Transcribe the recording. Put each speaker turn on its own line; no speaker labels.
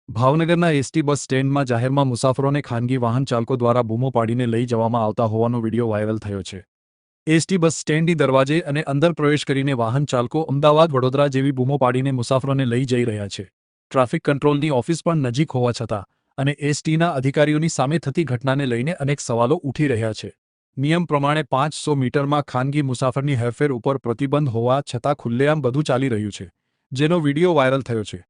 ભાવનગરના ST bus સ્ટેન્ડમાં જાહેરમાં મુસાફરોને ખાનગી વાહન ચાલકો દ્વારા બૂમો પાડીને લઈ જવામાં આવતા હોવાનો વિડીયો વાયરલ થયો છે। એસટી બસ સ્ટેન્ડની દરવાજે અને અંદર પ્રવેશ કરીને વાહન ચાલકો અમદાવાદ વડોદરા જેવી બૂમો પાડીને મુસાફરોને લઈ જઈ રહ્યા છે। ટ્રાફિક કંટ્રોલની ઓફિસ પણ નજીક હોવા છતાં અને એસટીના અધિકારીઓની સામે થતી ઘટનાને લઈને અનેક સવાલો ઉઠી રહ્યા છે। નિયમ પ્રમાણે 500 મીટરમાં ખાનગી મુસાફરની હેરફેર ઉપર પ્રતિબંધ હોવા છતાં ખુલ્લેઆમ બધું ચાલી રહ્યું છે, જેનો વિડીયો વાયરલ થયો છે।